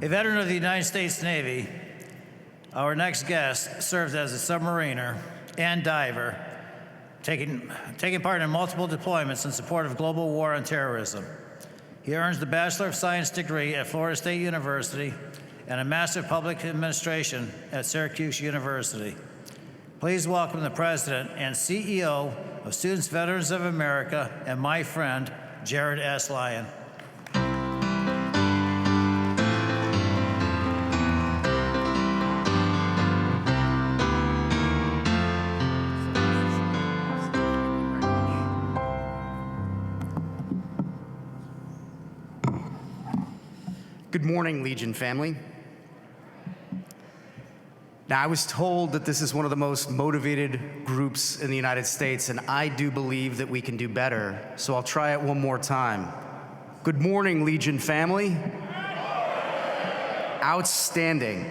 A veteran of the United States Navy, our next guest served as a submariner and diver, taking part in multiple deployments in support of global war on terrorism. He earns the Bachelor of Science degree at Florida State University and a Master of Public Administration at Syracuse University. Please welcome the President and CEO of Students Veterans of America and my friend, Jared S. Lyon. Good morning, Legion family. Now, I was told that this is one of the most motivated groups in the United States, and I do believe that we can do better, so I'll try it one more time. Good morning, Legion family. Outstanding.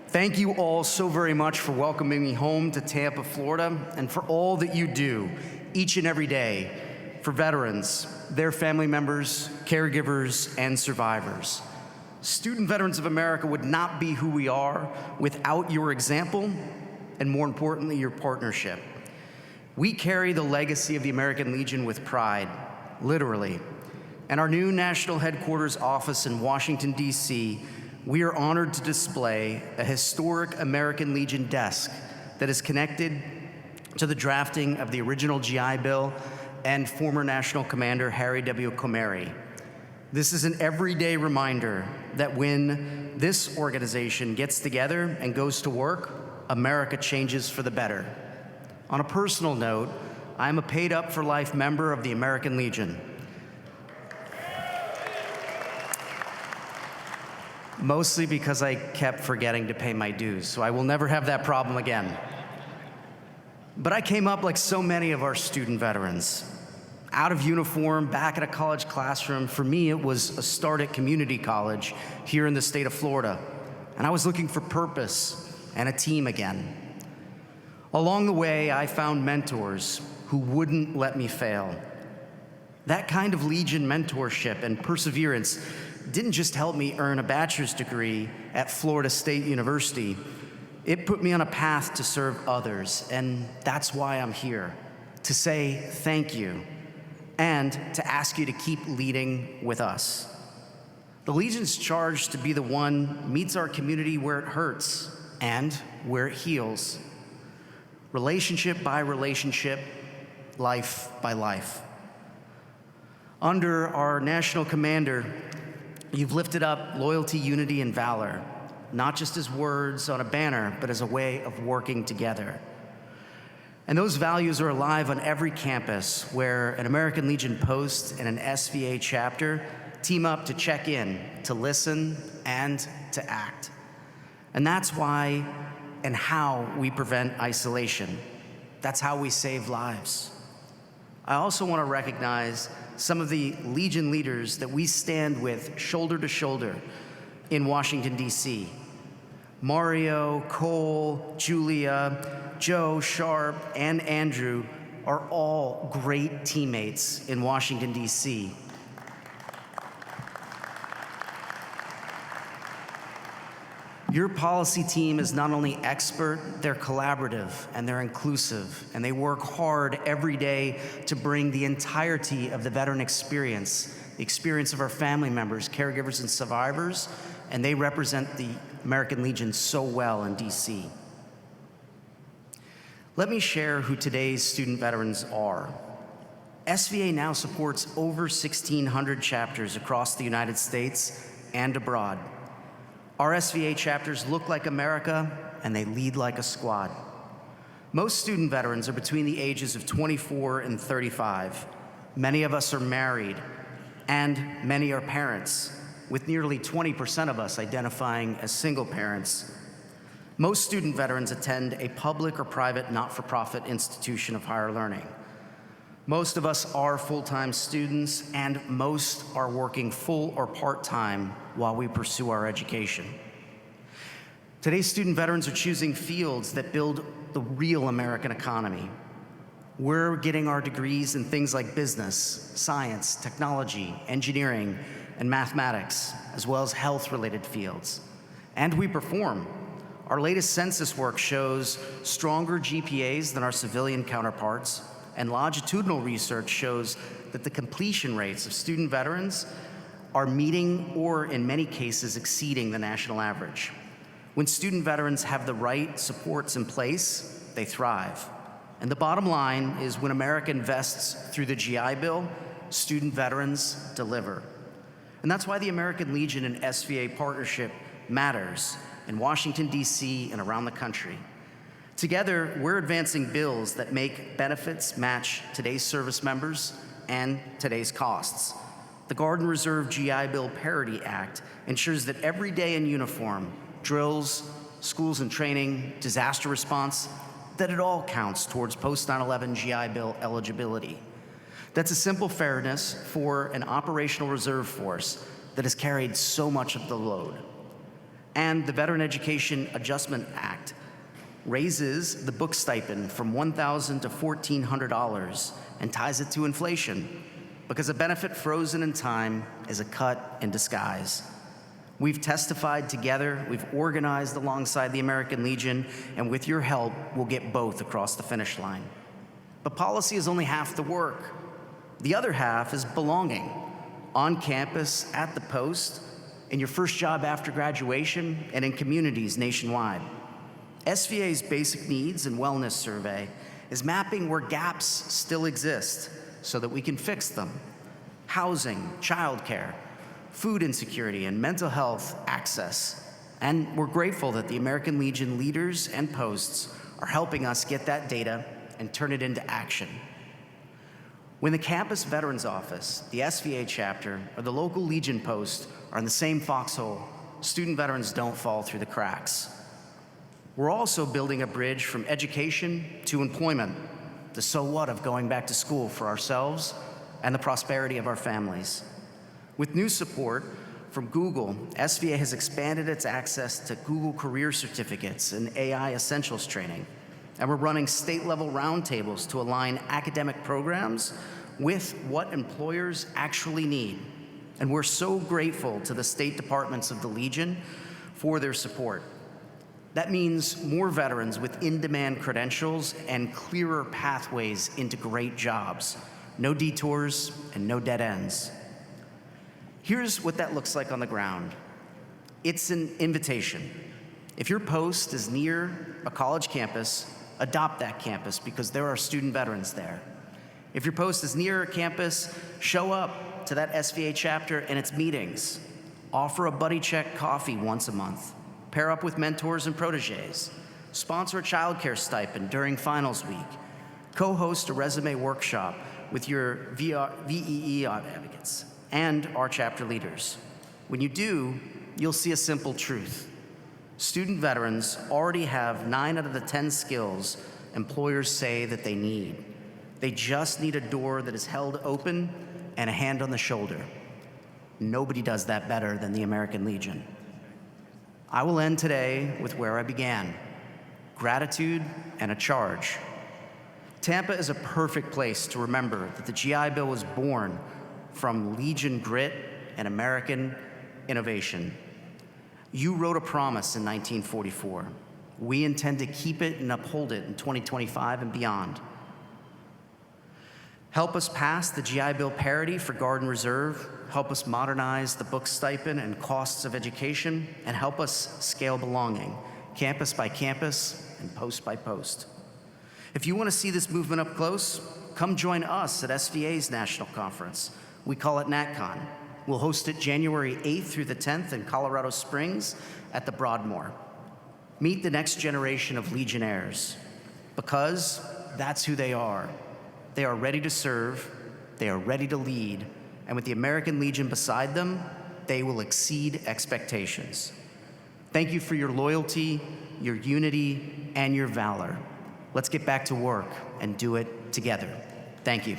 Thank you all so very much for welcoming me home to Tampa, Florida, and for all that you do each and every day for veterans, their family members, caregivers, and survivors. Student Veterans of America would not be who we are without your example, and more importantly, your partnership. We carry the legacy of the American Legion with pride, literally. And our new national headquarters office in Washington, D.C., we are honored to display a historic American Legion desk that is connected to the drafting of the original GI Bill and former National Commander Harry W. Comary. This is an everyday reminder that when this organization gets together and goes to work, America changes for the better. On a personal note, I am a paid-up-for-life member of the American Legion. Mostly because I kept forgetting to pay my dues, so I will never have that problem again. But I came up like so many of our student veterans. Out of uniform, back in a college classroom. For me, it was a start at community college here in the state of Florida. And I was looking for purpose and a team again. Along the way, I found mentors who wouldn't let me fail. That kind of Legion mentorship and perseverance didn't just help me earn a bachelor's degree at Florida State University. It put me on a path to serve others, and that's why I'm here, to say thank you, and to ask you to keep leading with us. The Legion's charge to be the one meets our community where it hurts and where it heals. Relationship by relationship, life by life. Under our national commander, you've lifted up loyalty, unity, and valor, not just as words on a banner, but as a way of working together. And those values are alive on every campus where an American Legion post and an SVA chapter team up to check in, to listen, and to act. And that's why and how we prevent isolation. That's how we save lives. I also want to recognize some of the Legion leaders that we stand with shoulder to shoulder in Washington, D.C. Mario, Cole, Julia, Joe, Sharp, and Andrew are all great teammates in Washington, D.C. Your policy team is not only expert, they're collaborative and they're inclusive, and they work hard every day to bring the entirety of the veteran experience, the experience of our family members, caregivers, and survivors, and they represent the American Legion so well in DC. Let me share who today's student veterans are. SVA now supports over 1,600 chapters across the United States and abroad. Our SVA chapters look like America, and they lead like a squad. Most student veterans are between the ages of 24 and 35. Many of us are married, and many are parents, with nearly 20% of us identifying as single parents. Most student veterans attend a public or private not-for-profit institution of higher learning. Most of us are full-time students, and most are working full or part-time while we pursue our education. Today's student veterans are choosing fields that build the real American economy. We're getting our degrees in things like business, science, technology, engineering, and mathematics, as well as health-related fields. And we perform. Our latest census work shows stronger GPAs than our civilian counterparts, and longitudinal research shows that the completion rates of student veterans are meeting or, in many cases, exceeding the national average. When student veterans have the right supports in place, they thrive. And the bottom line is when America invests through the GI Bill, student veterans deliver. And that's why the American Legion and SVA partnership matters in Washington, D.C. and around the country. Together, we're advancing bills that make benefits match today's service members and today's costs. The Guard and Reserve GI Bill Parity Act ensures that every day in uniform, drills, schools and training, disaster response, that it all counts towards post-9/11 GI Bill eligibility. That's a simple fairness for an operational reserve force that has carried so much of the load. And the Veteran Education Adjustment Act raises the book stipend from $1,000 to $1,400 and ties it to inflation, because a benefit frozen in time is a cut in disguise. We've testified together, we've organized alongside the American Legion, and with your help, we'll get both across the finish line. But policy is only half the work. The other half is belonging, on campus, at the post, in your first job after graduation, and in communities nationwide. SVA's Basic Needs and Wellness Survey is mapping where gaps still exist so that we can fix them. Housing, childcare, food insecurity, and mental health access. And we're grateful that the American Legion leaders and posts are helping us get that data and turn it into action. When the Campus Veterans Office, the SVA chapter, or the local Legion post are in the same foxhole, student veterans don't fall through the cracks. We're also building a bridge from education to employment, the so what of going back to school for ourselves and the prosperity of our families. With new support from Google, SVA has expanded its access to Google Career Certificates and AI Essentials training. And we're running state-level roundtables to align academic programs with what employers actually need. And we're so grateful to the state departments of the Legion for their support. That means more veterans with in-demand credentials and clearer pathways into great jobs. No detours and no dead ends. Here's what that looks like on the ground. It's an invitation. If your post is near a college campus, adopt that campus because there are student veterans there. If your post is near a campus, show up to that SVA chapter and its meetings. Offer a buddy check coffee once a month. Pair up with mentors and proteges. Sponsor a childcare stipend during finals week. Co-host a resume workshop with your VEE advocates and our chapter leaders. When you do, you'll see a simple truth. Student veterans already have 9 out of the 10 skills employers say that they need. They just need a door that is held open and a hand on the shoulder. Nobody does that better than the American Legion. I will end today with where I began, gratitude and a charge. Tampa is a perfect place to remember that the GI Bill was born from Legion grit and American innovation. You wrote a promise in 1944. We intend to keep it and uphold it in 2025 and beyond. Help us pass the GI Bill parity for Guard and Reserve, help us modernize the book stipend and costs of education, and help us scale belonging, campus by campus and post by post. If you want to see this movement up close, come join us at SVA's National Conference. We call it NatCon. We'll host it January 8th through the 10th in Colorado Springs at the Broadmoor. Meet the next generation of Legionnaires, because that's who they are. They are ready to serve, they are ready to lead, and with the American Legion beside them, they will exceed expectations. Thank you for your loyalty, your unity, and your valor. Let's get back to work and do it together. Thank you.